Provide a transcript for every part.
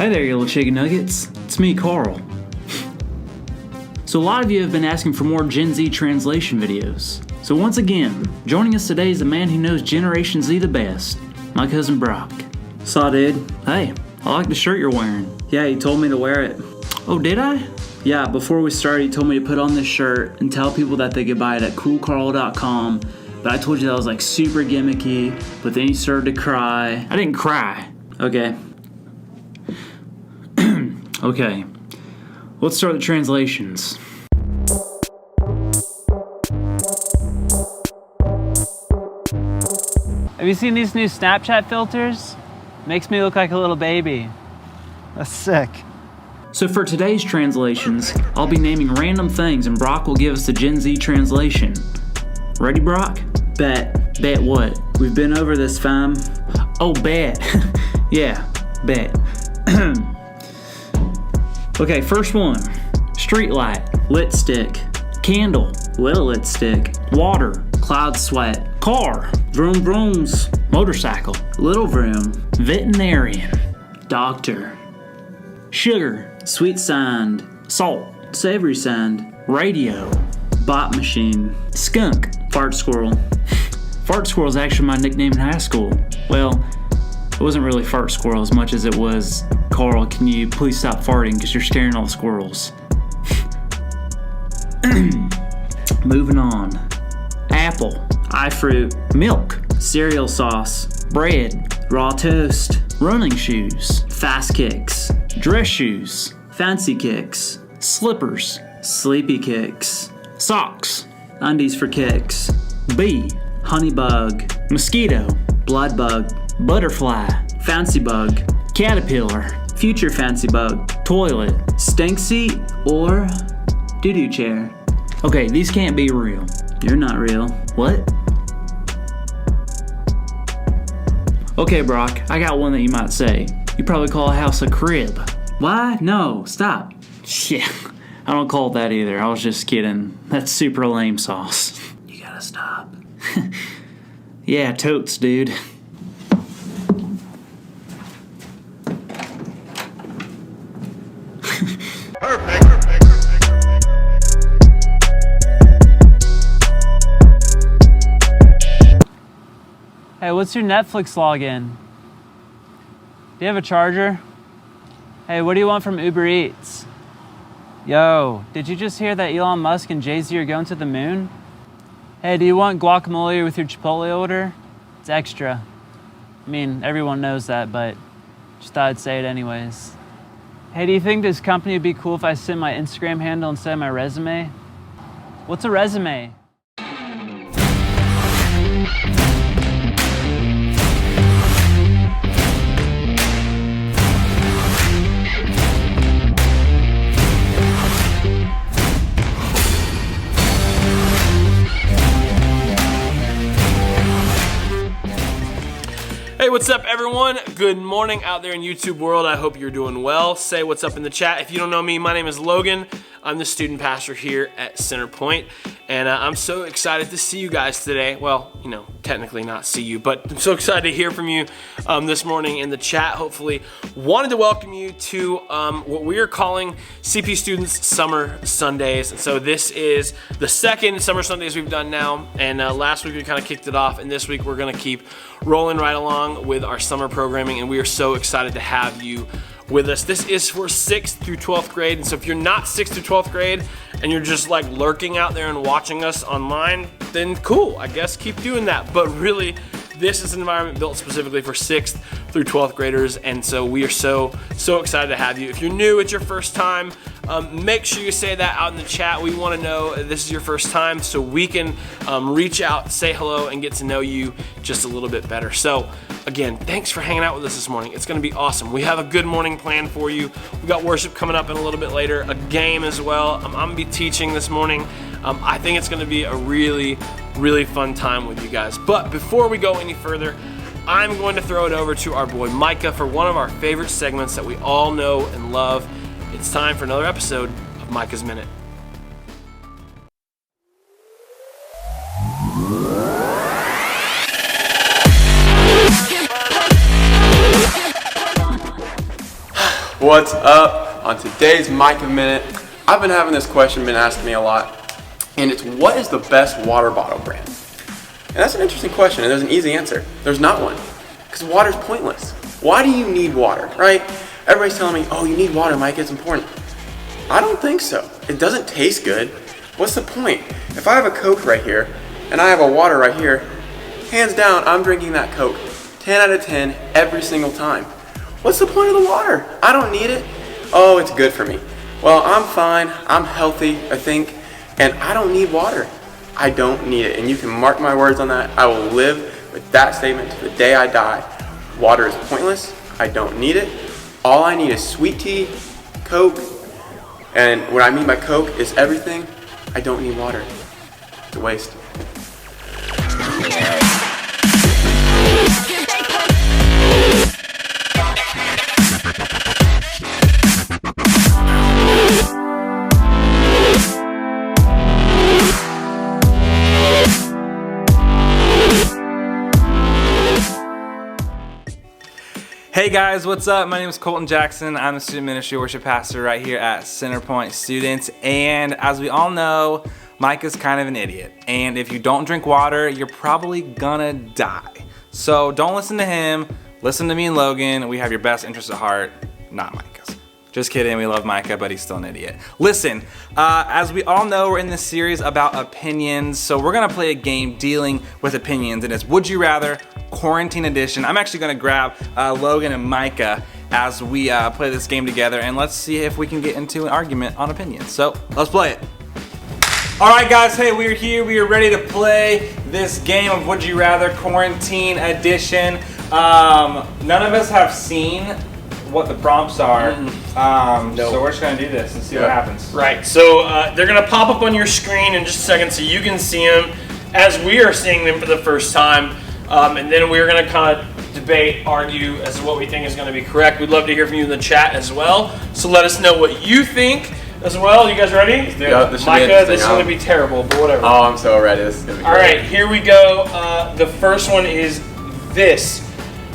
Hey there, you little chicken nuggets. It's me, Carl. So a lot of you have been asking for more Gen Z translation videos. So once again, joining us today is the man who knows Generation Z the best, my cousin Brock. Saw, dude. Hey, I like the shirt you're wearing. Yeah, he told me to wear it. Oh, did I? Yeah, before we started, he told me to put on this shirt and tell people that they could buy it at coolcarl.com. But I told you that was like super gimmicky, but then he started to cry. I didn't cry. Okay. Okay, let's start the translations. Have you seen these new Snapchat filters? Makes me look like a little baby. That's sick. So for today's translations, I'll be naming random things and Brock will give us the Gen Z translation. Ready, Brock? Bet. Bet what? We've been over this, fam. Oh, bet. Yeah, bet. Okay, first one. Street light. Lit stick. Candle. Little lit stick. Water. Cloud sweat. Car. Vroom vrooms. Motorcycle. Little vroom. Veterinarian. Doctor. Sugar. Sweet sand. Salt. Savory sand. Radio. Bot machine. Skunk. Fart squirrel. Fart squirrel is actually my nickname in high school. Well, it wasn't really fart squirrel as much as it was, Carl, can you please stop farting because you're scaring all the squirrels. Moving on. Apple. iFruit. Milk. Cereal sauce. Bread. Raw toast. Running shoes. Fast kicks. Dress shoes. Fancy kicks. Slippers. Sleepy kicks. Socks. Undies for kicks. Bee. Honey bug. Mosquito. Blood bug. Butterfly. Fancy bug. Caterpillar. Future fancy bug. Toilet. Stink seat or doo-doo chair. Okay, these can't be real. You're not real. What? Okay, Brock, I got one that you might say. You probably call a house a crib. Why? No, stop. Yeah, I don't call it that either. I was just kidding. That's super lame sauce. You gotta stop. Yeah, totes, dude. Hey, what's your Netflix login? Do you have a charger? Hey, what do you want from Uber Eats? Yo, did you just hear that Elon Musk and Jay-Z are going to the moon? Hey, do you want guacamole with your Chipotle order? It's extra. I mean, everyone knows that, but just thought I'd say it anyways. Hey, do you think this company would be cool if I sent my Instagram handle instead of my resume? What's a resume? Hey, what's up, everyone? Good morning out there in YouTube world. I hope you're doing well. Say what's up in the chat. If you don't know me, my name is Logan. I'm the student pastor here at Center Point, and I'm so excited to see you guys today. Well, you know, technically not see you, but I'm so excited to hear from you this morning in the chat. Hopefully, wanted to welcome you to what we are calling CP Students Summer Sundays. And so this is the second Summer Sundays we've done now, and last week we kind of kicked it off, and this week we're gonna keep rolling right along with our summer programming, and we are so excited to have you with us. This is for 6th through 12th grade, and so if you're not 6th through 12th grade and you're just like lurking out there and watching us online, then cool, I guess keep doing that. But really, this is an environment built specifically for 6th through 12th graders, and so we are so excited to have you. If you're new, it's your first time, make sure you say that out in the chat. We want to know this is your first time so we can reach out, say hello, and get to know you just a little bit better. So again, thanks for hanging out with us this morning. It's going to be awesome. We have a good morning planned for you. We've got worship coming up in a little bit later, a game as well. I'm going to be teaching this morning. I think it's going to be a really fun time with you guys. But before we go any further, I'm going to throw it over to our boy Micah for one of our favorite segments that we all know and love. It's time for another episode of Micah's Minute. What's up? On today's Micah Minute, I've been having this question been asked me a lot, and it's what is the best water bottle brand? And that's an interesting question, and there's an easy answer. There's not one, because water's pointless. Why do you need water, right? Everybody's telling me, oh, you need water, Mike, it's important. I don't think so. It doesn't taste good. What's the point? If I have a Coke right here, and I have a water right here, hands down, I'm drinking that Coke. 10 out of 10 every single time. What's the point of the water? I don't need it. Oh, it's good for me. Well, I'm fine. I'm healthy, I think, and I don't need water. I don't need it, and you can mark my words on that. I will live with that statement to the day I die. Water is pointless. I don't need it. All I need is sweet tea, Coke, and what I mean by Coke is everything. I don't need water. It's a waste. Hey guys, what's up? My name is Colton Jackson. I'm the student ministry worship pastor right here at Centerpoint Students. And as we all know, Micah's kind of an idiot. And if you don't drink water, you're probably gonna die. So don't listen to him. Listen to me and Logan. We have your best interests at heart, not Micah's. Just kidding, we love Micah, but he's still an idiot. Listen, as we all know, we're in this series about opinions, so we're gonna play a game dealing with opinions, and it's Would You Rather, Quarantine Edition. I'm actually gonna grab Logan and Micah as we play this game together, and let's see if we can get into an argument on opinions. So, let's play it. All right, guys, hey, we're here. We are ready to play this game of Would You Rather, Quarantine Edition. None of us have seen what the prompts are, so we're just gonna do this and see what happens. Right, so they're gonna pop up on your screen in just a second so you can see them as we are seeing them for the first time, and then we're gonna kind of debate, argue as to what we think is gonna be correct. We'd love to hear from you in the chat as well, so let us know what you think as well. You guys ready? Yeah, this Micah, this is gonna be terrible, but whatever. Oh, I'm so ready. This is gonna be great. All right, here we go. The first one is this.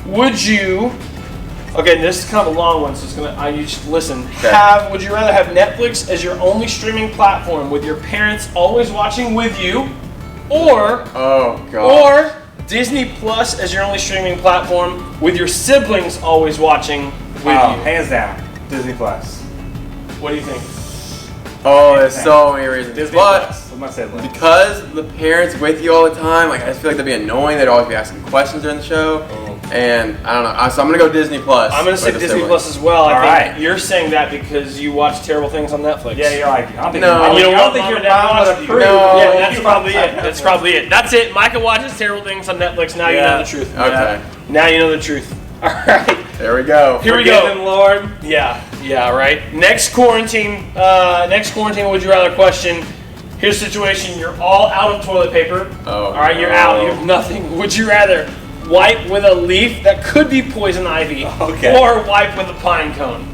Would you... Okay, this is kind of a long one, so it's gonna. You just listen. Okay. Would you rather have Netflix as your only streaming platform with your parents always watching with you, or or Disney Plus as your only streaming platform with your siblings always watching with you? Hands down, Disney Plus. What do you think? Oh, there's so many reasons. Disney but Plus with my siblings. because the parents with you all the time, like I just feel like they'd be annoying. They'd always be asking questions during the show. And I don't know, so I'm gonna go Disney Plus. I'm gonna say Disney Plus as well. I think right. you're saying that because you watch terrible things on Netflix. Yeah, you're like, I don't think No. You don't think think your mom would approve. No. Yeah, that's probably it. That's probably it. That's it. Micah watches terrible things on Netflix. Now you know the truth. Okay, Now you know the truth. All right. there we go. Here we Forgive go. him, Lord. Yeah, right. Next quarantine would you rather question. Here's a situation, you're all out of toilet paper. All right, you're out, you have nothing. Would you rather wipe with a leaf that could be poison ivy or wipe with a pine cone?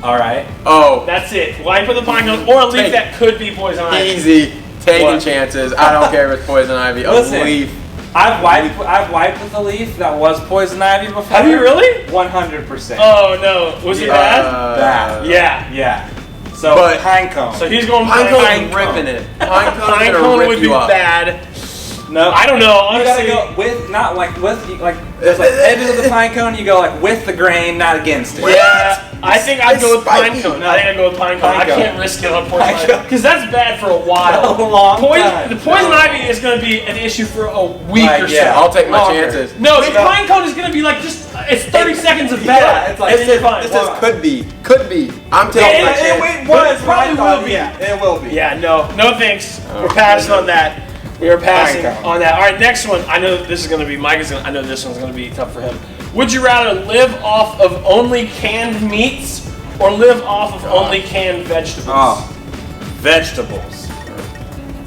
All right. Oh, That's it. Wipe with a pine cone or a leaf that could be poison ivy. easy. Taking What? chances. I don't care if it's poison ivy. A Listen. leaf. I've wiped with a leaf that was poison ivy before. Have you really? 100%. Oh no. Was it bad? Bad. Yeah. Yeah. So But- pine cone. So he's going Pine pine cone's ripping it. Pine cone's Pine gonna cone rip would you be up. bad. no, I don't know. You gotta Honestly, go with, not like with, like there's like edges of the pine cone. You go like with the grain, not against it. yeah, I think I'd go with pine spiky. cone. I think I'd go with pine cone. I Pine cone. can't risk it on poison Pine ivy cone. because that's bad for a while. A long time. The poison ivy is going to be an issue for a week Like, or so. yeah. I'll take my Longer. chances. No, the pine cone is going to be like just it's 30 seconds of bad. Yeah, it's like- and then you're fine. This says could be. Could be. I'm taking my chances. It But was it probably will be. Yeah, it will be. Yeah, no thanks. We're passing on that. We are passing Pine cone. on that. All right, next one. I know this is going to be Micah's. I know this one's going to be tough for him. Would you rather live off of only canned meats or live off of only canned vegetables? Oh, vegetables.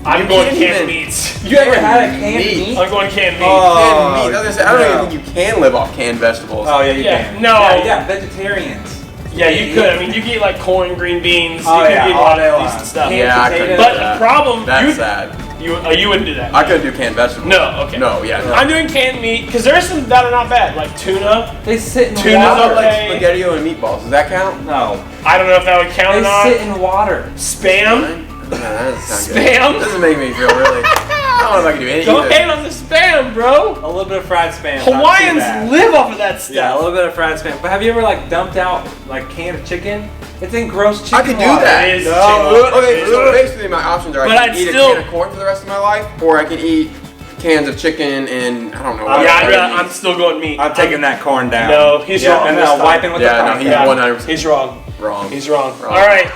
I'm going can't canned even- meats. You ever had a canned meat. meat? I'm going canned meat. Oh, Canned meat. I was gonna say, I don't no. even think you can live off canned vegetables. Oh yeah, you Yeah, can. no. Yeah, vegetarians. Yeah, you could. I mean, you could eat like corn, green beans. Oh, you could yeah, eat a all lot day of long. decent stuff. Canned Yeah, I couldn't potatoes. do But that. the problem, That's you, sad. You wouldn't do that. I couldn't do canned vegetables. No, okay. No, yeah. No. I'm doing canned meat because there are some that are not bad, like tuna. They sit in Tuna's water. okay. Like SpaghettiO and meatballs. Does that count? No. I don't know if that would count or They not. sit in water. Spam. No, that doesn't sound Spam? good. This doesn't make me feel really. I don't know if I can do anything. Don't hate on the spam, bro. A little bit of fried spam. not too Hawaiians bad. live off of that stuff. Yeah, a little bit of fried spam. But have you ever like dumped out like canned chicken? It's in gross chicken I could do water. that. It is No. chicken. Okay, so basically my options are But I I'd can eat still- a can of corn for the rest of my life, or I can eat cans of chicken and I don't know. what Yeah, other I'm meat. still going meat. I'm taking that corn down. No, he's wrong And this then I'll time. wipe it with Yeah, the no, pie. he's Yeah. 100% He's wrong. wrong. He's wrong. Wrong. All right.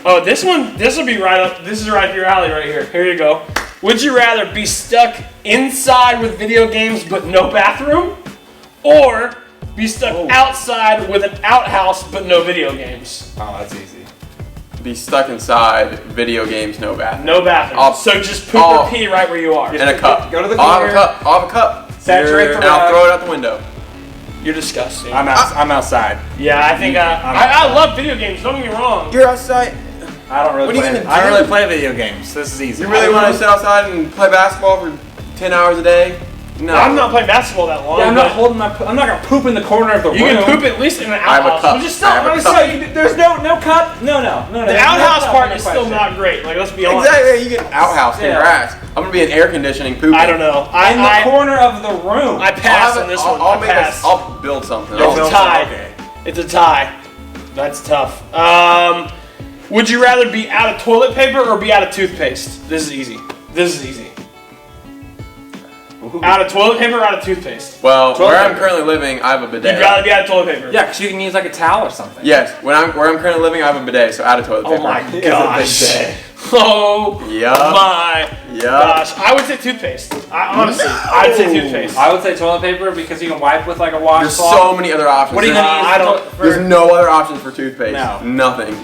Oh, this will be right up. This is right up your alley right here. Here you go. Would you rather be stuck inside with video games but no bathroom, or be stuck outside with an outhouse but no video games? Oh, that's easy. Be stuck inside, video games, no bathroom. No bathroom. I'll- So just poop or pee right where you are. And a cup. Go to the I'll have a corner. cup. I'll have a cup. Saturate the And I'll rug. throw it out the window. You're disgusting. I'm outside. Yeah, I think I love video games. Don't get me wrong. You're outside. I don't really What are you play. gonna I don't do? really play video games. This is easy. You really want to sit outside and play basketball for 10 hours a day? No. I'm not playing basketball that long. Yeah, I'm but not holding my. I'm not gonna poop in the corner of the You room. can poop at least in an have a outhouse. cup. Which is still, I have a I'm cup. saying, There's no cup. No. the there's outhouse no cup, part no is still question. not great. Like, let's be honest. Exactly. You get outhouse in Yeah. grass. I'm gonna be in air conditioning pooping. I don't know. In the corner of the room. I pass on this one. I'll I pass. I'll build something. It's a tie. Okay. It's a tie. That's tough. Would you rather be out of toilet paper or be out of toothpaste? This is easy. Out of toilet paper or out of toothpaste? Well, Toilet where I'm paper. currently living, I have a bidet. You'd rather be out of toilet paper. Yeah, because you can use like a towel or something. Yes, where I'm currently living, I have a bidet, so out of toilet Oh paper. my It's a gosh. bidet. Oh Yup. my Yup. gosh. I would say toothpaste. Honestly, I'd say toothpaste. I would say toilet paper because you can wipe with like a washcloth. There's so many other options. What are you There's- gonna use? I don't- There's no other options for toothpaste. No. Nothing.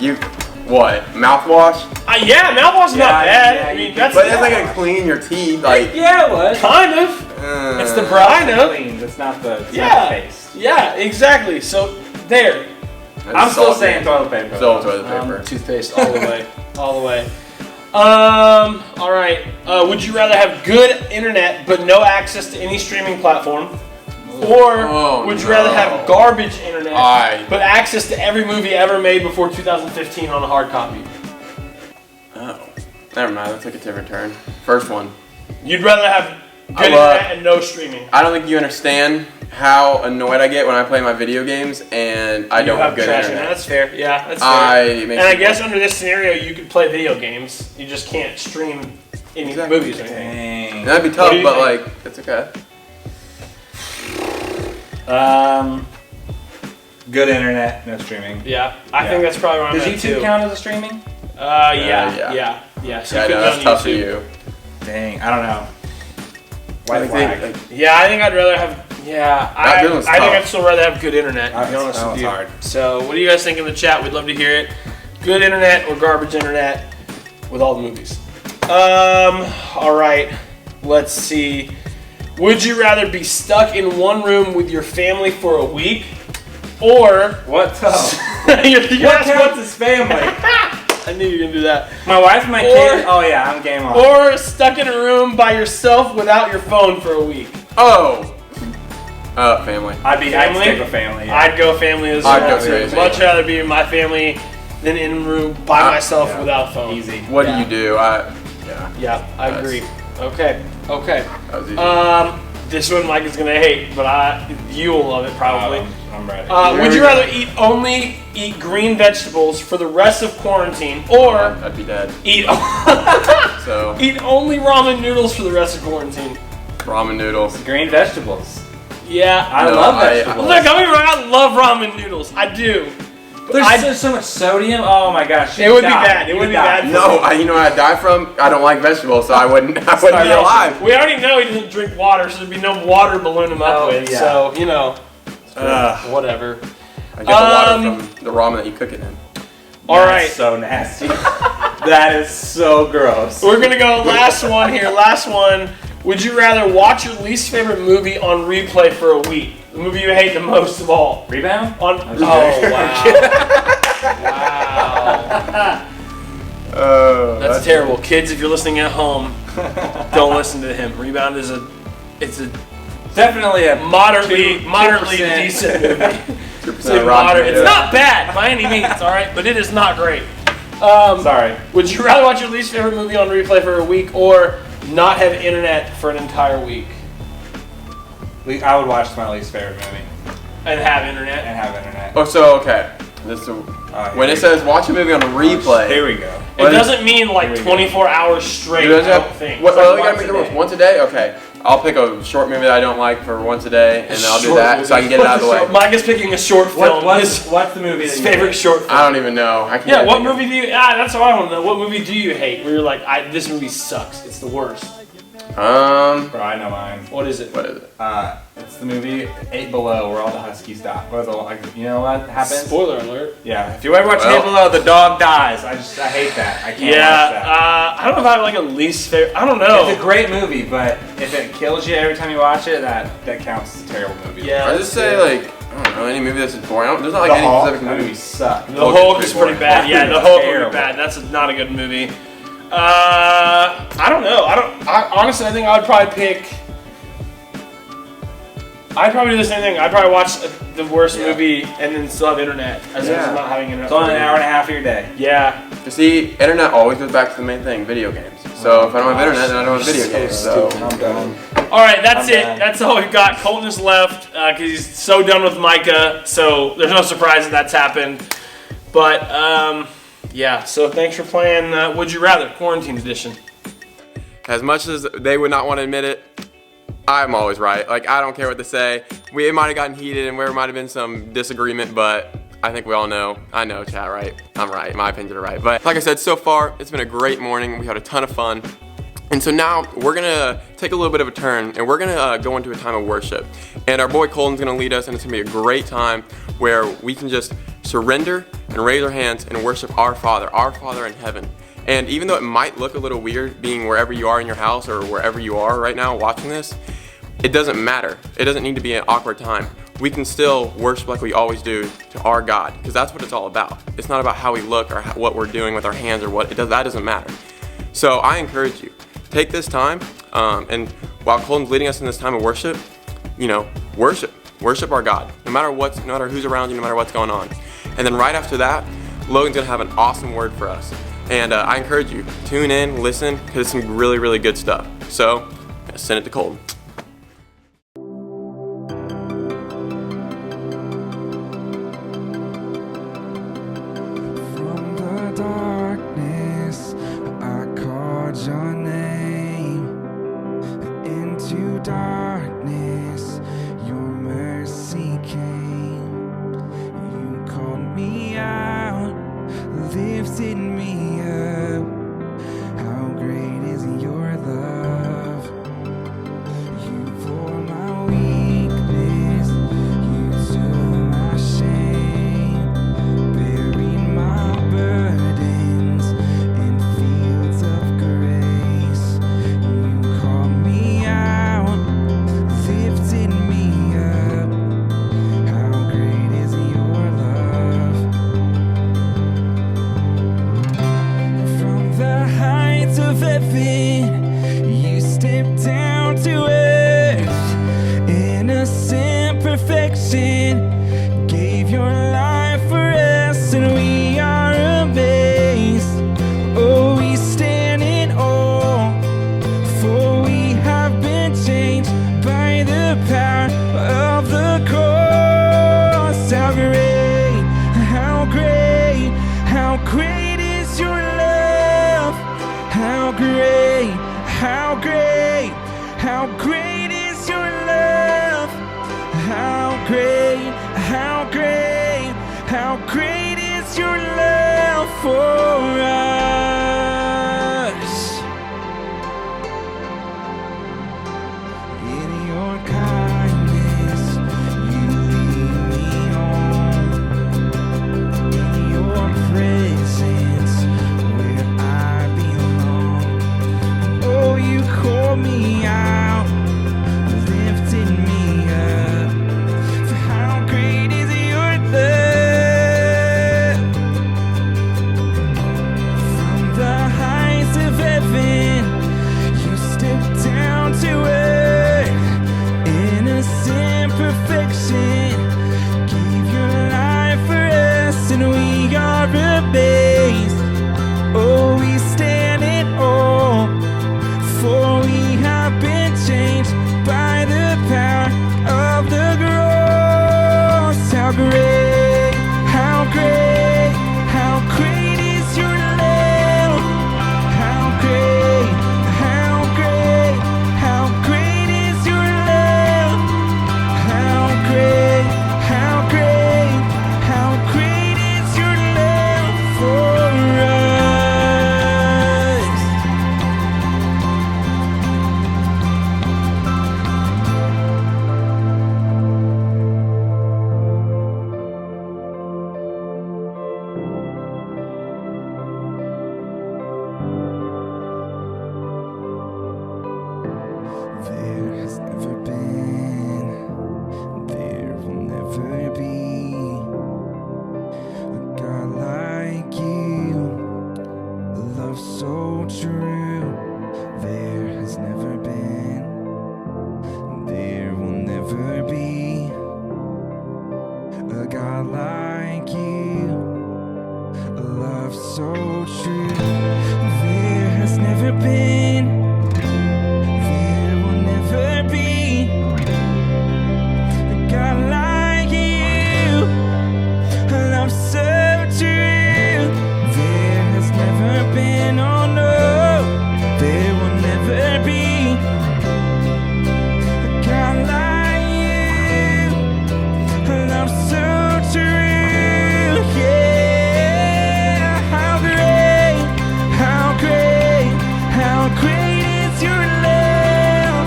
What? Mouthwash? Yeah, mouthwash is not bad. yeah, I you mean, can- that's But it's not gonna clean your teeth. Like, Yeah, it would. kind of. It's the brine of. Clean. It's not the Yeah. paste. Yeah, exactly. So there. I'm still saying toilet paper. Still toilet paper. Toothpaste all the way. All the way. All right. Would you rather have good internet but no access to any streaming platform? Or Oh, would you no. rather have garbage internet I- but access to every movie ever made before 2015 on a hard copy? Oh. Never mind. That took a different turn. First one. You'd rather have good internet and no streaming. I don't think you understand how annoyed I get when I play my video games and I don't have good trash internet. That's fair. Yeah, that's fair. Makes And I me- guess under this scenario, you could play video games. You just can't stream any Exactly. movies or anything. Dang. That'd be What tough, do you but think? like, it's okay. Good internet, no streaming. Yeah, I think that's probably where I'm Does at YouTube too. count as a streaming? Yeah. So Yeah, you I know, could that's be on tough for YouTube. you. Dang, I don't know. I White think flag. Yeah, I think I'd rather have. Yeah, I good one's think tough. I'd still rather have good internet. To be That's- honest that with one's you. hard. So, what do you guys think in the chat? We'd love to hear it. Good internet or garbage internet with all the movies. All right. Let's see. Would you rather be stuck in one room with your family for a week, or What the? you What asked counts as family? I knew you were gonna do that. My wife, my Or- kid. Oh yeah, I'm game on. Or stuck in a room by yourself without your phone for a week. Oh! Family. I'd Family? stick with family. Yeah. I'd go family as I'd well. go crazy. Much rather be in my family than in a room by myself yeah. without phone. Easy. What Yeah. do you do? Yeah. Yeah, I That's- agree. Okay. That was easy. This one Mike is gonna hate, but you will love it probably. I'm ready. Would you rather only eat green vegetables for the rest of quarantine, or I'd be dead. eat So, eat only ramen noodles for the rest of quarantine? ramen noodles. Green vegetables. Yeah, I No, love I- vegetables. look, don't get me wrong, I love ramen noodles. I do. There's so much sodium. Oh my gosh. It would be bad. It would be bad. No, you know what I'd die from? I don't like vegetables, so I wouldn't be No, alive. we already know he doesn't drink water, so there'd be no water balloon him up Oh, with. yeah. So, you know, whatever. I get the water from the ramen that you cook it in. All right. So nasty. That is so gross. We're going to go last one here. Last one. Would you rather watch your least favorite movie on replay for a week? The movie you hate the most of all. Rebound? Oh, wow. Wow. That's terrible. Kids, if you're listening at home, don't listen to him. Rebound is it's a Definitely a moderately 2%. decent movie. It's Tomatoes. not bad by any means, all right, but it is not great. Sorry. Would you rather watch your least favorite movie on replay for a week or not have internet for an entire week I would watch my least favorite movie and have internet? and have internet. Oh, so okay. When it says watch a movie on a replay, Here we go. It doesn't mean like 24 hours straight. You guys I have- don't think. What, It's like you gotta once make a the rules. day. Once a day? Okay. I'll pick a short movie that I don't like for once a day, and I'll do Short that so I can get it out of the way. Mike is picking a short film. What's the movie His that you favorite hate? short film. I don't even know. I can't. Yeah, what think of- movie do you? That's what I want to know. What movie do you hate? Where you're like, this movie sucks. It's the worst. Um. Bro, I know mine. What is it? What is it? It's the movie 8 Below where all the Huskies die. You know what happens? Spoiler alert. Yeah. If you ever watch 8 Below, the dog dies. I hate that. I can't watch that. I don't know if I have like a least favorite. I don't know. It's a great movie, but if it kills you every time you watch it, that counts as a terrible movie. Yeah. I just say like I don't know any movie that's boring. There's not like The any Hulk, specific that movie. movie sucked. The Hulk is pretty bad. Yeah, the Hulk would be Terrible. bad. That's not a good movie. I don't know. Honestly, I think I would probably pick. I'd probably do the same thing. I'd probably watch the worst movie and then still have internet as opposed to not having internet. It's only an hour and a half of your day. Yeah. You see, internet always goes back to the main thing: video games. So if I don't have internet, then I don't have video games. So I'm done. All right, that's I'm it. done. That's all we've got. Colton is left because he's so done with Micah. So there's no surprise that's happened. But yeah. So thanks for playing Would You Rather Quarantine Edition. as much as they would not want to admit it, I'm always right. Like, I don't care what they say. It might have gotten heated and there might have been some disagreement, but I think we all know. I know, chat, right? I'm right. My opinions are right. But like I said, so far, it's been a great morning. We had a ton of fun. And so now we're gonna take a little bit of a turn and we're gonna go into a time of worship. And our boy Colton's gonna lead us, and it's gonna be a great time where we can just surrender and raise our hands and worship our Father in heaven. And even though it might look a little weird being wherever you are in your house or wherever you are right now watching this, it doesn't matter. It doesn't need to be an awkward time. We can still worship like we always do to our God, because that's what it's all about. It's not about how we look or what we're doing with our hands or what. That doesn't matter. So I encourage you, take this time, and while Colton's leading us in this time of worship, worship our God, no matter who's around you, no matter what's going on. And then right after that, Logan's gonna have an awesome word for us. And I encourage you, tune in, listen, because it's some really, really good stuff. So, send it to Colton. From the darkness, I called your name. Into darkness, your mercy came. You called me out, lifted me up. How great is your love? You bore my weakness, you took my shame, buried my burdens in fields of grace. You called me out, There has never been, there will never be a God like you, a love so true. There has never been, there will never be a God like you, a love so true. There has never been, there will never be a God like you, a love so true. There has never been, oh no, there will never be a God like you, a love so true. Yeah, how great, how great, how great is your love.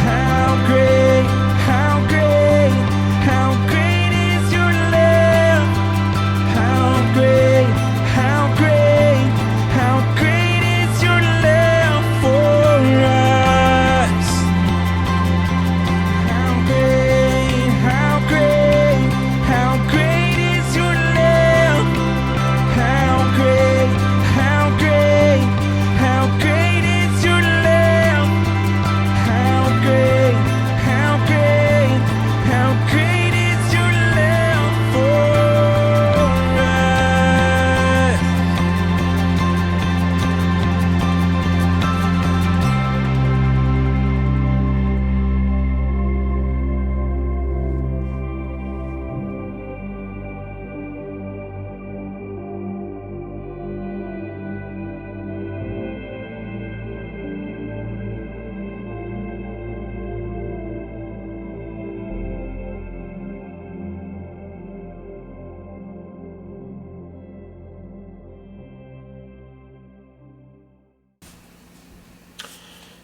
How great, how great, how great is your love. How great, how great, how great is your love for us. How great, how great, how great is your love. How great, how great, how great is your love. How great, how great, how great is your love for us.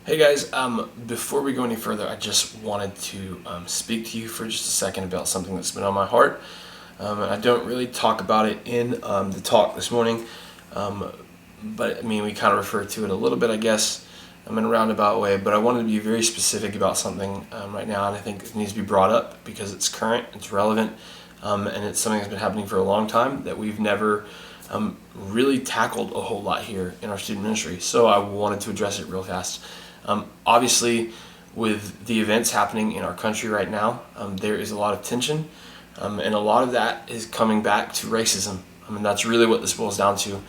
Hey guys, before we go any further, I just wanted to speak to you for just a second about something that's been on my heart. And I don't really talk about it in the talk this morning, but I mean, we kind of referred to it a little bit, I guess, in a roundabout way, but I wanted to be very specific about something right now, and I think it needs to be brought up because it's current, it's relevant, and it's something that's been happening for a long time that we've never really tackled a whole lot here in our student ministry. So I wanted to address it real fast. Obviously, with the events happening in our country right now, there is a lot of tension, and a lot of that is coming back to racism. I mean, that's really what this boils down to.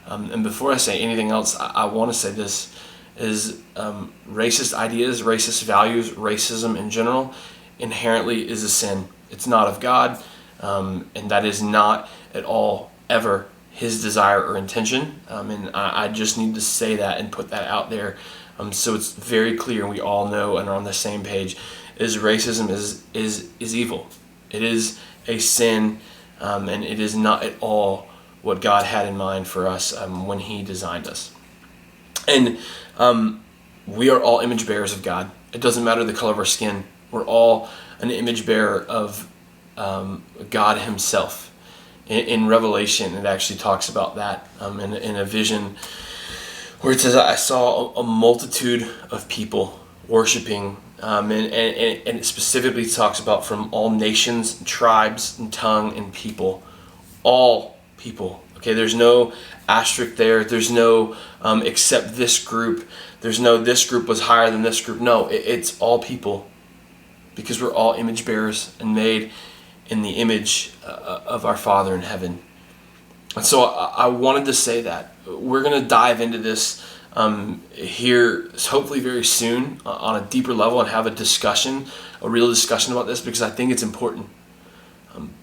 And before I say anything else, I want to say this is racist ideas, racist values, racism in general, inherently is a sin. It's not of God, and that is not at all ever His desire or intention. And I just need to say that and put that out there. So it's very clear, and we all know and are on the same page, is racism is evil. It is a sin, and it is not at all what God had in mind for us when He designed us. And we are all image bearers of God. It doesn't matter the color of our skin. We're all an image bearer of God Himself. In Revelation, it actually talks about that in a vision where it says, I saw a multitude of people worshiping, and it specifically talks about from all nations, and tribes, and tongue, and people. All people. Okay, there's no asterisk there. There's no except this group. There's no this group was higher than this group. No, it's all people, because we're all image bearers and made in the image of our Father in heaven. And so I wanted to say that. We're going to dive into this here hopefully very soon on a deeper level and have a real discussion about this, because I think it's important.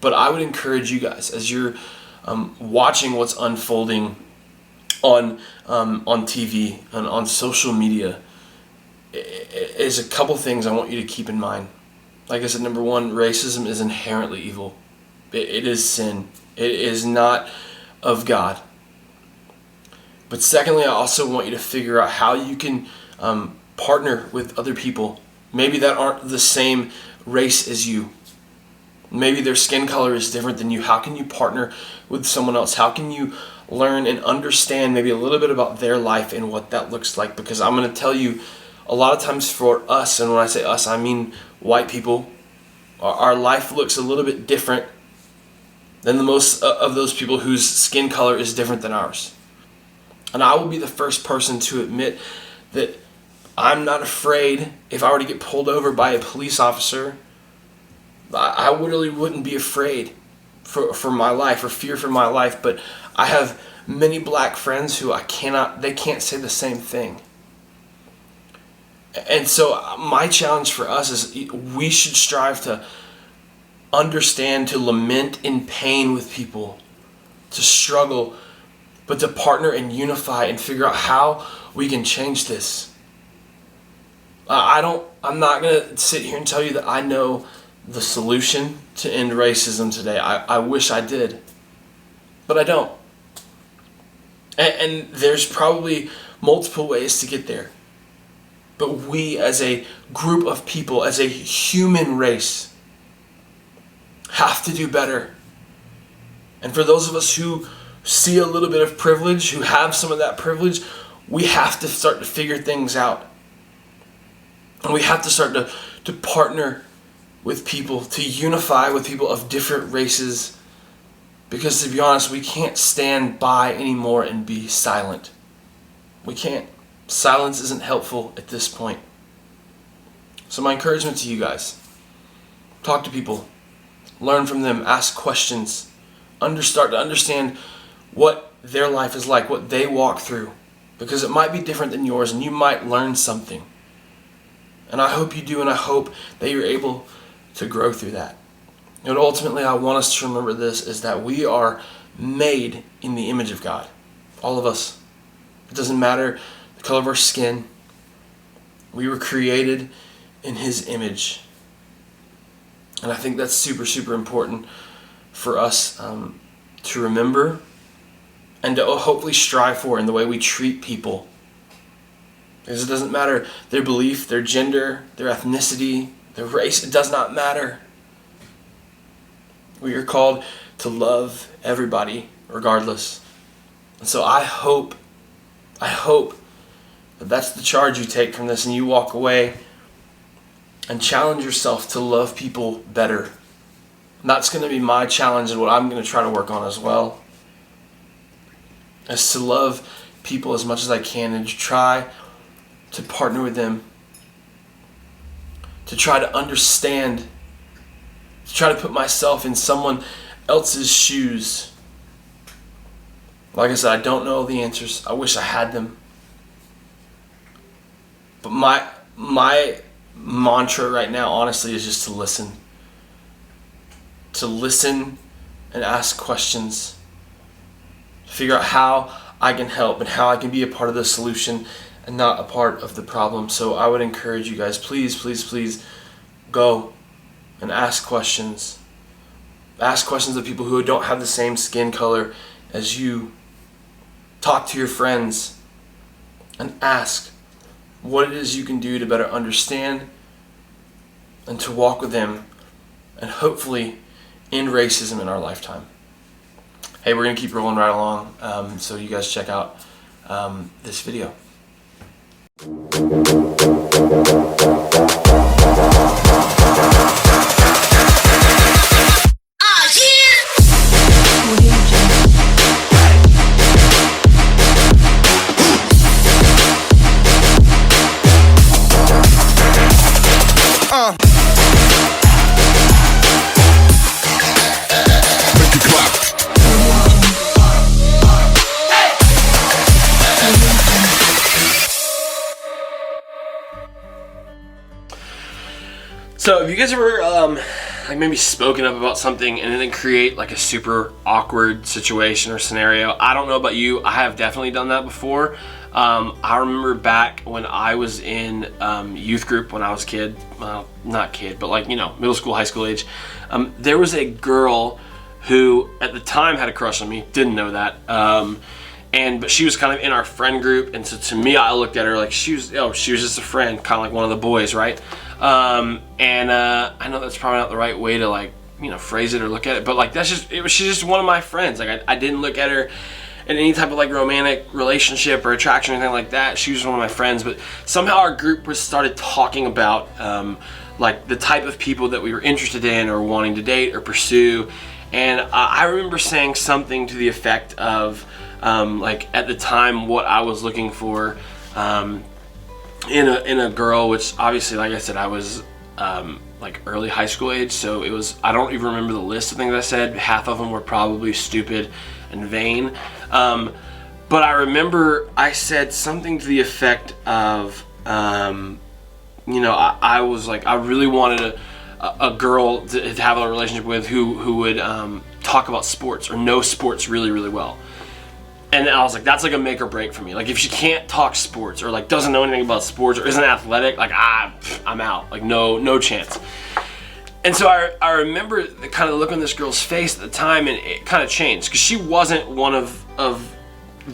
But I would encourage you guys, as you're watching what's unfolding on TV and on social media, is a couple things I want you to keep in mind. Like I said, number one, racism is inherently evil. It is sin. It is not of God. But secondly, I also want you to figure out how you can partner with other people, maybe that aren't the same race as you. Maybe their skin color is different than you. How can you partner with someone else? How can you learn and understand maybe a little bit about their life and what that looks like? Because I'm going to tell you, a lot of times for us, and when I say us, I mean white people, our life looks a little bit different than the most of those people whose skin color is different than ours. And I will be the first person to admit that I'm not afraid. If I were to get pulled over by a police officer, I really wouldn't be afraid for my life or fear for my life. But I have many black friends who they can't say the same thing. And so my challenge for us is we should strive to understand, to lament in pain with people, to struggle, but to partner and unify and figure out how we can change this. I'm not going to sit here and tell you that I know the solution to end racism today. I wish I did, but I don't. And there's probably multiple ways to get there. But we as a group of people, as a human race, have to do better. And for those of us who see a little bit of privilege, who have some of that privilege, we have to start to figure things out. And we have to start to partner with people, to unify with people of different races. Because to be honest, we can't stand by anymore and be silent. We can't. Silence isn't helpful at this point. So my encouragement to you guys, talk to people, learn from them, ask questions, start to understand what their life is like, what they walk through, because it might be different than yours and you might learn something. And I hope you do, and I hope that you're able to grow through that. And ultimately, I want us to remember this, is that we are made in the image of God. All of us. It doesn't matter the color of our skin. We were created in His image. And I think that's super, super important for us to remember and to hopefully strive for in the way we treat people. Because it doesn't matter their belief, their gender, their ethnicity, their race. It does not matter. We are called to love everybody regardless. And so I hope that that's the charge you take from this, and you walk away and challenge yourself to love people better. And that's going to be my challenge, and what I'm going to try to work on as well, is to love people as much as I can and to try to partner with them, to try to understand, to try to put myself in someone else's shoes. Like I said, I don't know the answers. I wish I had them. But my mantra right now, honestly, is just to listen. To listen and ask questions. Figure out how I can help and how I can be a part of the solution and not a part of the problem. So I would encourage you guys, please, please, please go and ask questions. Ask questions of people who don't have the same skin color as you. Talk to your friends and ask what it is you can do to better understand and to walk with them and hopefully end racism in our lifetime. Hey, we're going to keep rolling right along, so you guys check out this video. So have you guys ever like maybe spoken up about something and then create like a super awkward situation or scenario? I don't know about you, I have definitely done that before. I remember back when I was in youth group when I was a kid, well, not kid, but like, you know, middle school, high school age. There was a girl who at the time had a crush on me, didn't know that. But she was kind of in our friend group, and so to me, I looked at her like she was just a friend, kind of like one of the boys, right? I know that's probably not the right way to, like, you know, phrase it or look at it, but like she's just one of my friends. Like I didn't look at her in any type of like romantic relationship or attraction or anything like that. She was one of my friends, but somehow our group was started talking about like the type of people that we were interested in or wanting to date or pursue. And I remember saying something to the effect of like at the time what I was looking for in a girl, which obviously, like I said, I was like early high school age, so it was, I don't even remember the list of things I said. Half of them were probably stupid and vain, but I remember I said something to the effect of you know, I was like, I really wanted a girl to have a relationship with who would talk about sports or know sports really, really well. And I was like, that's like a make or break for me. Like if she can't talk sports or like doesn't know anything about sports or isn't athletic, like I'm out. Like no chance. And so I remember the kind of look on this girl's face at the time, and it kind of changed because she wasn't one of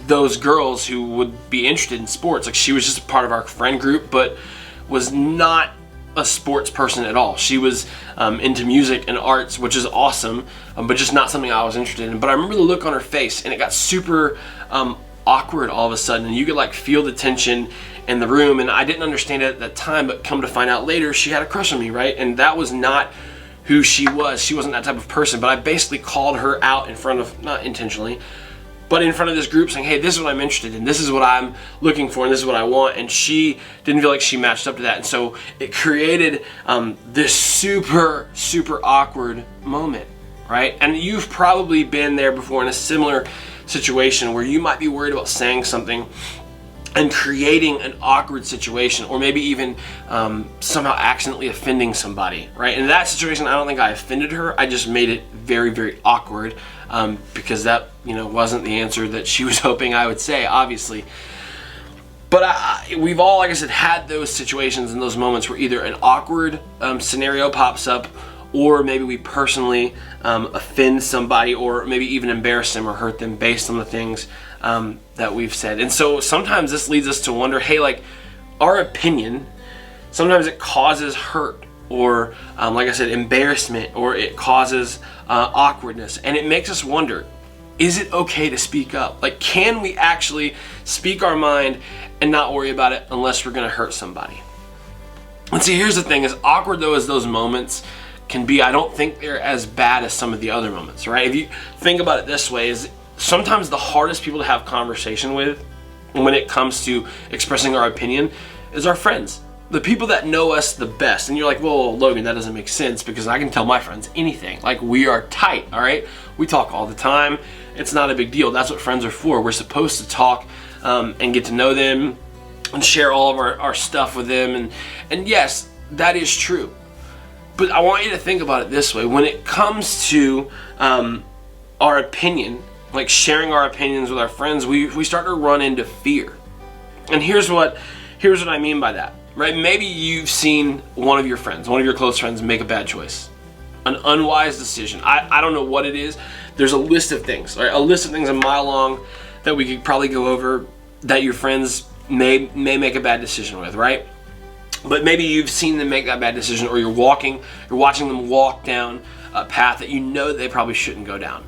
those girls who would be interested in sports. Like she was just a part of our friend group, but was not a sports person at all. She was into music and arts, which is awesome, but just not something I was interested in. But I remember the look on her face, and it got super awkward all of a sudden, and you could like feel the tension in the room. And I didn't understand it at that time, but come to find out later, she had a crush on me, right? And that was not who she was. She wasn't that type of person. But I basically called her out in front of, not intentionally, but in front of this group, saying, hey, this is what I'm interested in, this is what I'm looking for, and this is what I want. And she didn't feel like she matched up to that. And so it created this super, super awkward moment, right? And you've probably been there before in a similar situation where you might be worried about saying something and creating an awkward situation, or maybe even somehow accidentally offending somebody, right? In that situation, I don't think I offended her. I just made it very, very awkward because that, you know, wasn't the answer that she was hoping I would say, obviously. But we've all, like I said, had those situations and those moments where either an awkward scenario pops up, or maybe we personally offend somebody, or maybe even embarrass them or hurt them based on the things that we've said. And so sometimes this leads us to wonder, hey, like our opinion, sometimes it causes hurt, or like I said, embarrassment, or it causes awkwardness. And it makes us wonder, is it okay to speak up? Like, can we actually speak our mind and not worry about it unless we're gonna hurt somebody? And see, here's the thing, as awkward though as those moments can be, I don't think they're as bad as some of the other moments, right? If you think about it this way, is sometimes the hardest people to have conversation with when it comes to expressing our opinion is our friends. The people that know us the best. And you're like, well, Logan, that doesn't make sense because I can tell my friends anything. Like, we are tight, all right? We talk all the time. It's not a big deal. That's what friends are for. We're supposed to talk and get to know them and share all of our stuff with them. And yes, that is true. But I want you to think about it this way. When it comes to our opinion, like sharing our opinions with our friends, we start to run into fear. And here's what I mean by that, right? Maybe you've seen one of your friends, one of your close friends, make a bad choice, an unwise decision. I don't know what it is. There's a list of things, right? A list of things a mile long that we could probably go over that your friends may make a bad decision with, right? But maybe you've seen them make that bad decision, or you're watching them walk down a path that you know they probably shouldn't go down.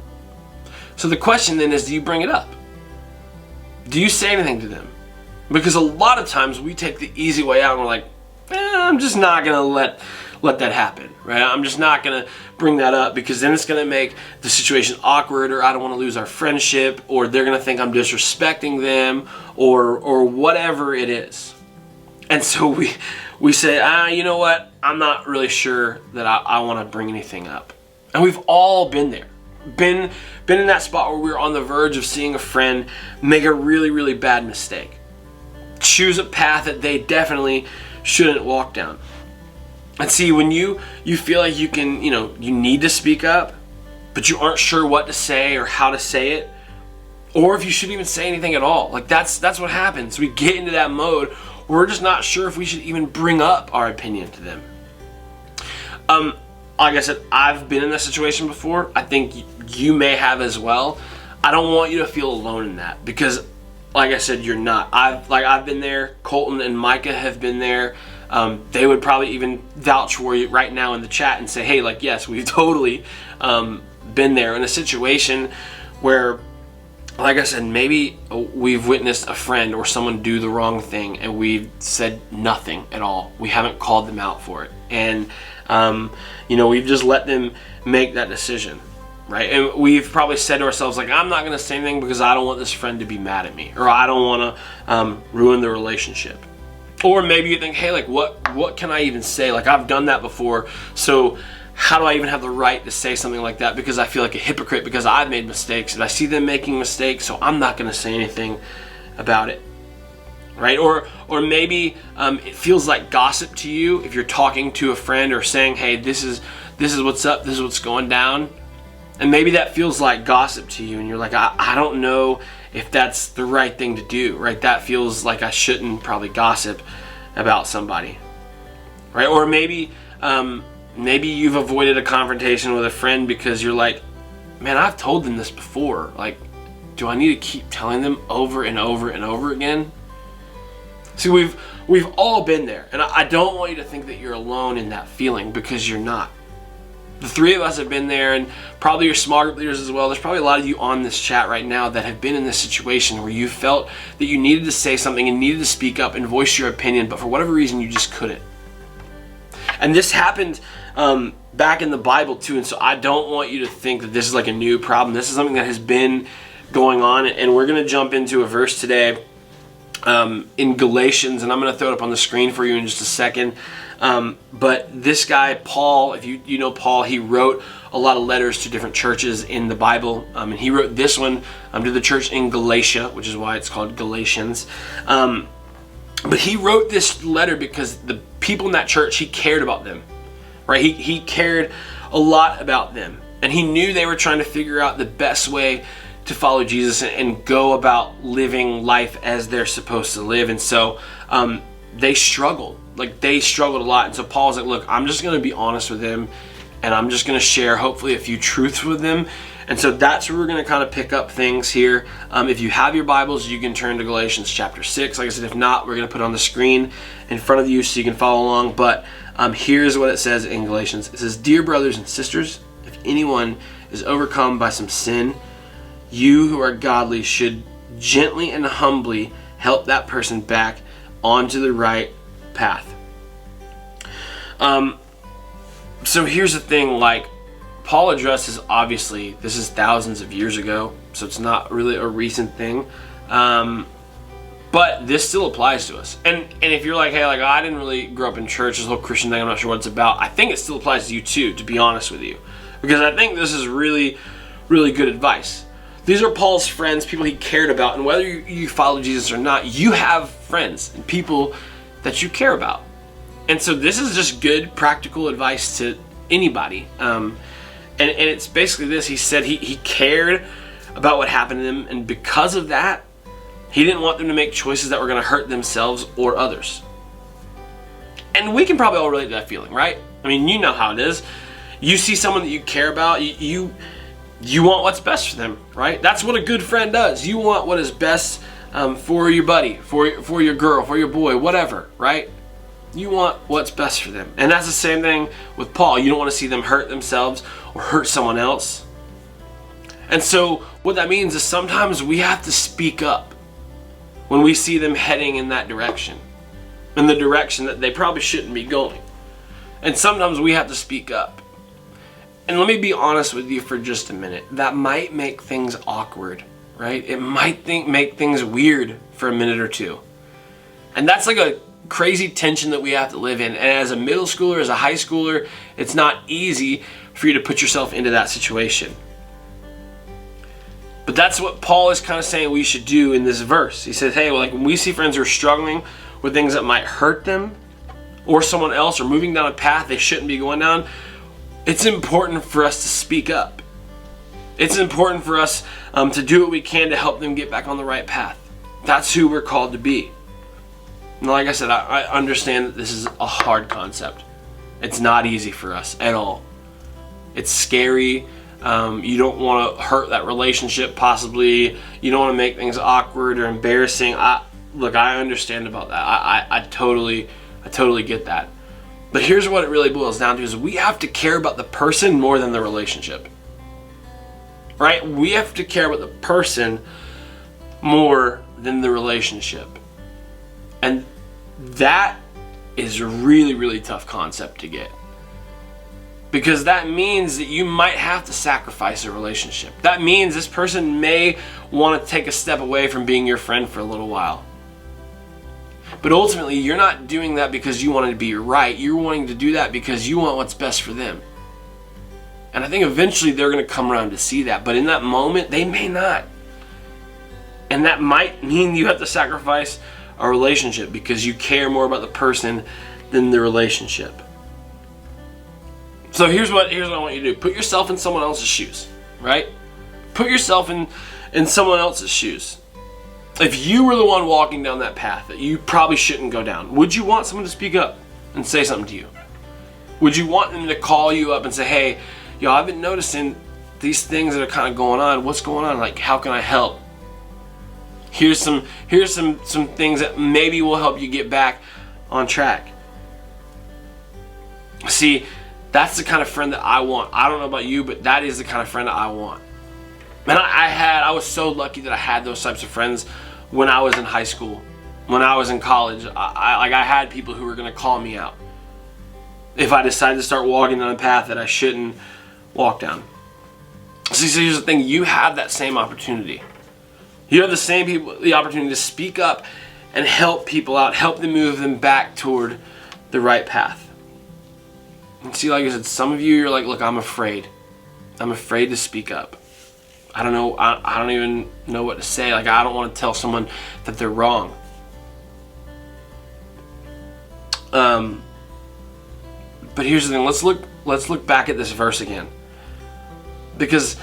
So the question then is, do you bring it up? Do you say anything to them? Because a lot of times we take the easy way out and we're like, I'm just not gonna let that happen, right? I'm just not gonna bring that up because then it's gonna make the situation awkward, or I don't wanna lose our friendship, or they're gonna think I'm disrespecting them, or whatever it is. And so we say, you know what? I'm not really sure that I want to bring anything up. And we've all been there. Been in that spot where we're on the verge of seeing a friend make a really, really bad mistake. Choose a path that they definitely shouldn't walk down. And see, when you feel like you need to speak up, but you aren't sure what to say or how to say it, or if you should even say anything at all. Like that's what happens. We get into that mode. We're just not sure if we should even bring up our opinion to them. Like I said, I've been in this situation before. I think you may have as well. I don't want you to feel alone in that because, like I said, you're not. I've been there. Colton and Micah have been there. They would probably even vouch for you right now in the chat and say, hey, like, yes, we've totally been there in a situation where like I said, maybe we've witnessed a friend or someone do the wrong thing and we've said nothing at all. We haven't called them out for it. And, we've just let them make that decision, right? And we've probably said to ourselves, like, I'm not going to say anything because I don't want this friend to be mad at me, or I don't want to ruin the relationship. Or maybe you think, hey, like, what can I even say? Like, I've done that before, so how do I even have the right to say something like that? Because I feel like a hypocrite because I've made mistakes and I see them making mistakes, so I'm not going to say anything about it, right? Or maybe it feels like gossip to you if you're talking to a friend or saying, hey, this is what's up, this is what's going down. And maybe that feels like gossip to you and you're like, I don't know if that's the right thing to do, right? That feels like I shouldn't probably gossip about somebody, right? Or maybe you've avoided a confrontation with a friend because you're like, man, I've told them this before. Like, do I need to keep telling them over and over and over again? See, we've all been there, and I don't want you to think that you're alone in that feeling, because you're not. The three of us have been there, and probably your small group leaders as well. There's probably a lot of you on this chat right now that have been in this situation where you felt that you needed to say something and needed to speak up and voice your opinion, but for whatever reason you just couldn't. And this happened back in the Bible too, and so I don't want you to think that this is like a new problem. This is something that has been going on, and we're going to jump into a verse today in Galatians, and I'm going to throw it up on the screen for you in just a second. But this guy, Paul, if you know Paul, he wrote a lot of letters to different churches in the Bible, and he wrote this one to the church in Galatia, which is why it's called Galatians. But he wrote this letter because the people in that church, he cared about them, right? He cared a lot about them, and he knew they were trying to figure out the best way to follow Jesus and go about living life as they're supposed to live. And so they struggled. They struggled a lot. And so Paul's like, look, I'm just going to be honest with them, and I'm just going to share hopefully a few truths with them. And so that's where we're going to kind of pick up things here. If you have your Bibles, you can turn to Galatians chapter 6. Like I said, if not, we're going to put it on the screen in front of you so you can follow along. But here's what it says in Galatians. It says, dear brothers and sisters, if anyone is overcome by some sin, you who are godly should gently and humbly help that person back onto the right path. So here's the thing, like, Paul addresses, obviously, this is thousands of years ago, so it's not really a recent thing, but this still applies to us. And if you're like, hey, like, I didn't really grow up in church, this whole Christian thing, I'm not sure what it's about, I think it still applies to you too, to be honest with you, because I think this is really, really good advice. These are Paul's friends, people he cared about, and whether you follow Jesus or not, you have friends and people that you care about. And so this is just good, practical advice to anybody. And it's basically this. He said he cared about what happened to them, and because of that, he didn't want them to make choices that were going to hurt themselves or others. And we can probably all relate to that feeling, right? I mean, you know how it is. You see someone that you care about, you want what's best for them, right? That's what a good friend does. You want what is best for your buddy, for your girl, for your boy, whatever, right? You want what's best for them. And that's the same thing with Paul. You don't want to see them hurt themselves or hurt someone else. And so what that means is sometimes we have to speak up when we see them heading in that direction, in the direction that they probably shouldn't be going. And sometimes we have to speak up. And let me be honest with you for just a minute. That might make things awkward, right? It might make things weird for a minute or two. And that's like a crazy tension that we have to live in. And as a middle schooler, as a high schooler, it's not easy for you to put yourself into that situation. But that's what Paul is kind of saying we should do in this verse. He says, hey, well, like when we see friends who are struggling with things that might hurt them or someone else, or moving down a path they shouldn't be going down, it's important for us to speak up. It's important for us to do what we can to help them get back on the right path. That's who we're called to be. And like I said, I understand that this is a hard concept. It's not easy for us at all. It's scary. You don't want to hurt that relationship, possibly. You don't want to make things awkward or embarrassing. Look, I understand about that. I totally get that. But here's what it really boils down to is we have to care about the person more than the relationship. Right? We have to care about the person more than the relationship. And that is a really, really tough concept to get. Because that means that you might have to sacrifice a relationship. That means this person may want to take a step away from being your friend for a little while. But ultimately, you're not doing that because you want to be right. You're wanting to do that because you want what's best for them. And I think eventually they're going to come around to see that. But in that moment, they may not. And that might mean you have to sacrifice a relationship because you care more about the person than the relationship. So here's what I want you to do. Put yourself in someone else's shoes, right? Put yourself in someone else's shoes. If you were the one walking down that path that you probably shouldn't go down, would you want someone to speak up and say something to you? Would you want them to call you up and say, hey, yo, I've been noticing these things that are kind of going on. What's going on? Like, how can I help? Here's some things that maybe will help you get back on track. See, that's the kind of friend that I want. I don't know about you, but that is the kind of friend that I want. And I was so lucky that I had those types of friends when I was in high school, when I was in college. I had people who were going to call me out if I decided to start walking down a path that I shouldn't walk down. See, so here's the thing. You have that same opportunity. You have the opportunity to speak up and help people out, help them move them back toward the right path. And see, like I said, some of you, you're like, look, I'm afraid. I'm afraid to speak up. I don't know. I don't even know what to say. Like, I don't want to tell someone that they're wrong. But here's the thing. Let's look back at this verse again, because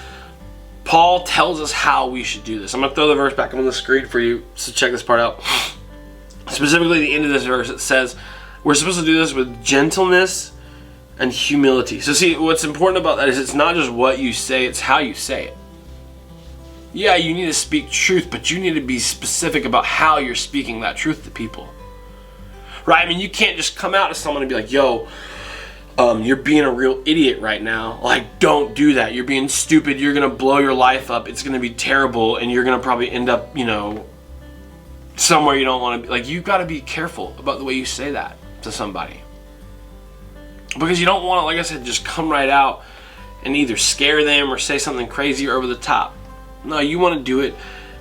Paul tells us how we should do this. I'm gonna throw the verse back on the screen for you, so check this part out. Specifically, the end of this verse, it says we're supposed to do this with gentleness and humility. So see, what's important about that is it's not just what you say, it's how you say it. Yeah, you need to speak truth, but you need to be specific about how you're speaking that truth to people. Right? I mean, you can't just come out to someone and be like, yo, you're being a real idiot right now. Like, don't do that. You're being stupid. You're going to blow your life up. It's going to be terrible, and you're going to probably end up, somewhere you don't want to be. Like, you've got to be careful about the way you say that to somebody. Because you don't want to, like I said, just come right out and either scare them or say something crazy or over the top. No, you want to do it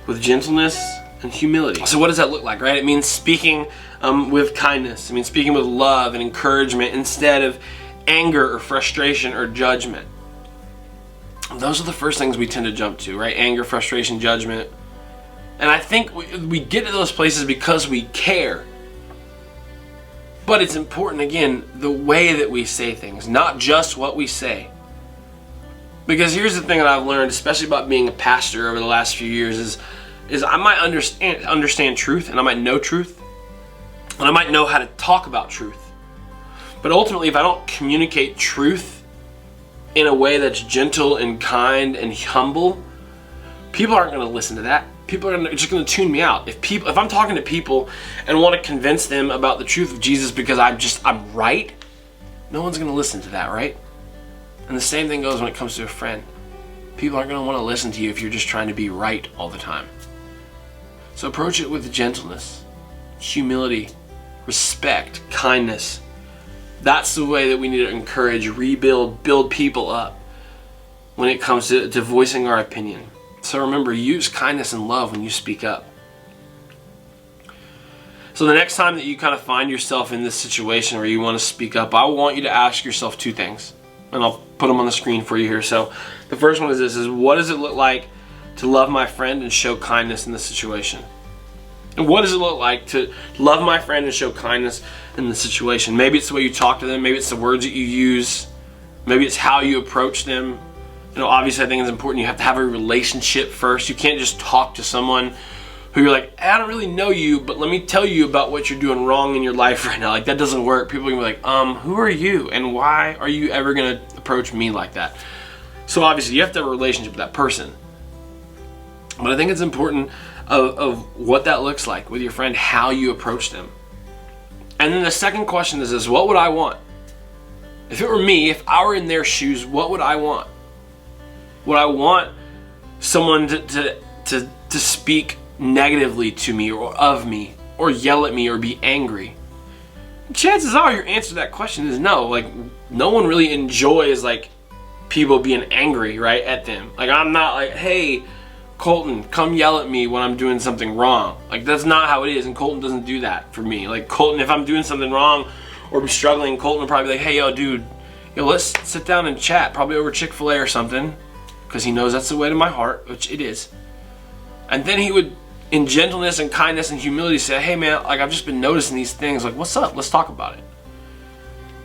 with gentleness and humility. So what does that look like, right? It means speaking with kindness. It means speaking with love and encouragement instead of anger or frustration or judgment. Those are the first things we tend to jump to, right? Anger, frustration, judgment. And I think we get to those places because we care. But it's important, again, the way that we say things, not just what we say. Because here's the thing that I've learned, especially about being a pastor over the last few years, is I might understand truth, and I might know truth, and I might know how to talk about truth. But ultimately, if I don't communicate truth in a way that's gentle and kind and humble, people aren't going to listen to that. People are just going to tune me out. If I'm talking to people and want to convince them about the truth of Jesus because I'm right, no one's going to listen to that, right? And the same thing goes when it comes to a friend. People aren't going to want to listen to you if you're just trying to be right all the time. So approach it with gentleness, humility, respect, kindness. That's the way that we need to encourage, rebuild, build people up when it comes to voicing our opinion. So remember, use kindness and love when you speak up. So the next time that you kind of find yourself in this situation where you want to speak up, I want you to ask yourself two things. And I'll put them on the screen for you here. So the first one is this, what does it look like to love my friend and show kindness in this situation? And what does it look like to love my friend and show kindness in this situation? Maybe it's the way you talk to them. Maybe it's the words that you use. Maybe it's how you approach them. Obviously I think it's important you have to have a relationship first. You can't just talk to someone who you're like, I don't really know you, but let me tell you about what you're doing wrong in your life right now. Like, that doesn't work. People are gonna be like, who are you? And why are you ever gonna approach me like that? So obviously you have to have a relationship with that person. But I think it's important of what that looks like with your friend, how you approach them. And then the second question is this, what would I want? If it were me, if I were in their shoes, what would I want? Would I want someone to speak negatively to me or of me or yell at me or be angry? Chances are your answer to that question is no. Like, no one really enjoys like people being angry, right, at them. Like, I'm not like, hey, Colton, come yell at me when I'm doing something wrong. Like, that's not how it is, and Colton doesn't do that for me. Like, Colton, if I'm doing something wrong or I'm struggling, Colton will probably be like, hey, yo, dude, let's sit down and chat, probably over Chick-fil-A or something, because he knows that's the way to my heart, which it is. And then he would, in gentleness and kindness and humility, say, hey, man, like, I've just been noticing these things. Like, what's up? Let's talk about it.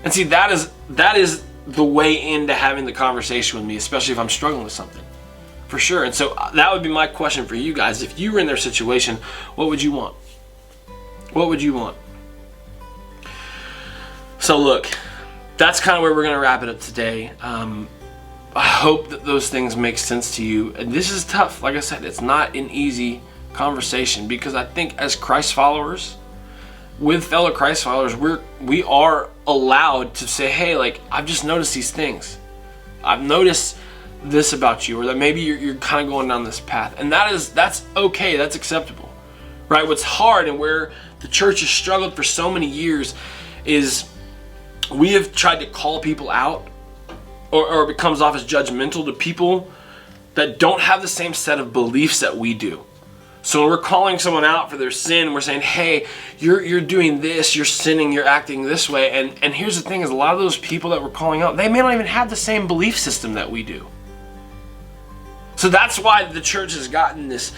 And see, that is the way into having the conversation with me, especially if I'm struggling with something. For sure. And so that would be my question for you guys. If you were in their situation, what would you want? What would you want? So look, that's kind of where we're going to wrap it up today. I hope that those things make sense to you. And this is tough. Like I said, it's not an easy conversation, because I think as Christ followers, with fellow Christ followers, we are allowed to say, hey, like, I've just noticed these things. I've noticed this about you, or that maybe you're kind of going down this path, and that's okay, that's acceptable, right? What's hard, and where the church has struggled for so many years, is we have tried to call people out, or it comes off as judgmental to people that don't have the same set of beliefs that we do. So when we're calling someone out for their sin, we're saying, hey, you're doing this, you're sinning, you're acting this way. And here's the thing, is a lot of those people that we're calling out, they may not even have the same belief system that we do. So that's why the church has gotten this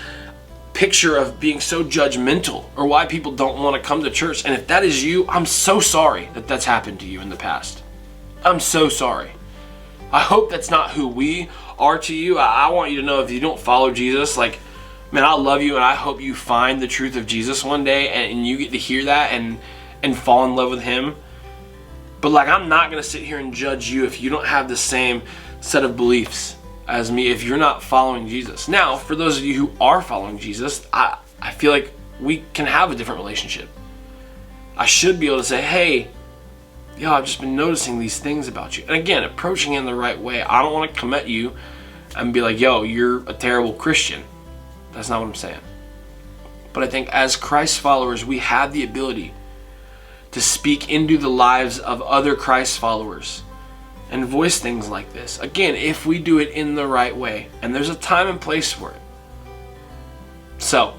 picture of being so judgmental, or why people don't want to come to church. And if that is you, I'm so sorry that that's happened to you in the past. I'm so sorry. I hope that's not who we are to you. I want you to know, if you don't follow Jesus, like, man, I love you, and I hope you find the truth of Jesus one day, and you get to hear that and fall in love with him. But like, I'm not going to sit here and judge you if you don't have the same set of beliefs as me, if you're not following Jesus. Now, for those of you who are following Jesus, I feel like we can have a different relationship. I should be able to say, hey, yo, I've just been noticing these things about you. And again, approaching it in the right way. I don't want to come at you and be like, yo, you're a terrible Christian. That's not what I'm saying. But I think as Christ followers, we have the ability to speak into the lives of other Christ followers and voice things like this. Again, if we do it in the right way, and there's a time and place for it. So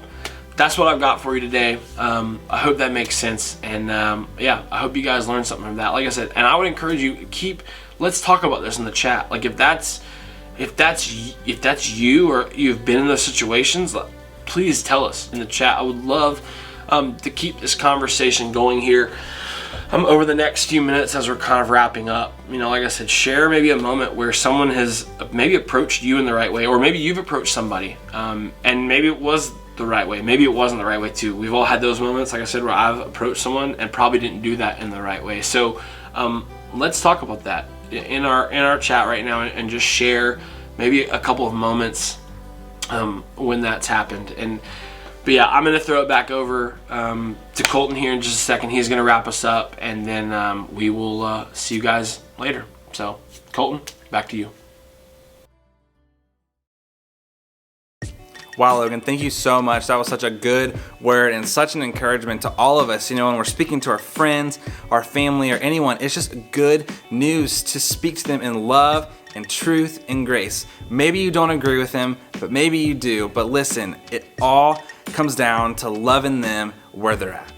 that's what I've got for you today. I hope that makes sense. And yeah, I hope you guys learned something from that. Like I said, and I would encourage you, let's talk about this in the chat. Like, if that's you, or you've been in those situations, please tell us in the chat. I would love to keep this conversation going here over the next few minutes as we're kind of wrapping up. You know, like I said, share maybe a moment where someone has maybe approached you in the right way, or maybe you've approached somebody and maybe it was the right way, maybe it wasn't the right way too. We've all had those moments, like I said, where I've approached someone and probably didn't do that in the right way. So let's talk about that in our chat right now, and just share maybe a couple of moments when that's happened. But yeah, I'm going to throw it back over to Colton here in just a second. He's going to wrap us up, and then we will see you guys later. So, Colton, back to you. Wow, Logan, thank you so much. That was such a good word and such an encouragement to all of us. You know, when we're speaking to our friends, our family, or anyone, it's just good news to speak to them in love and truth and grace. Maybe you don't agree with them, but maybe you do. But listen, it all comes down to loving them where they're at.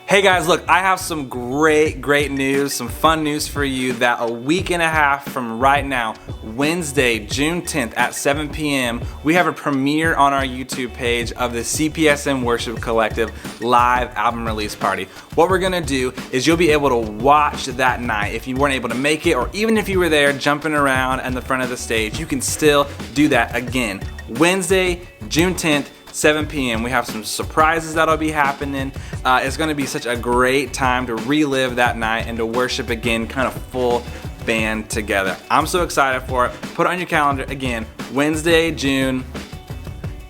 Hey guys, look, I have some great news, some fun news for you, that a week and a half from right now, Wednesday, June 10th at 7 p.m., we have a premiere on our YouTube page of the CPSM Worship Collective live album release party. What we're gonna do is you'll be able to watch that night. If you weren't able to make it, or even if you were there jumping around in the front of the stage, you can still do that again. Wednesday, June 10th, 7 p.m. We have some surprises that'll be happening. It's going to be such a great time to relive that night and to worship again, kind of full band together. I'm so excited for it. Put it on your calendar again, Wednesday, June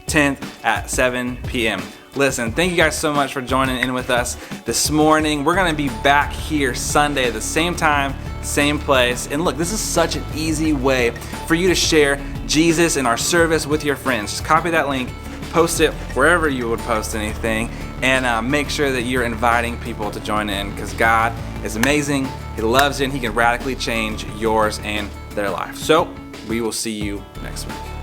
10th at 7 p.m. Listen, thank you guys so much for joining in with us this morning. We're going to be back here Sunday at the same time, same place. And look, this is such an easy way for you to share Jesus in our service with your friends. Just copy that link, post it wherever you would post anything, and make sure that you're inviting people to join in, because God is amazing. He loves you, and He can radically change yours and their life. So we will see you next week.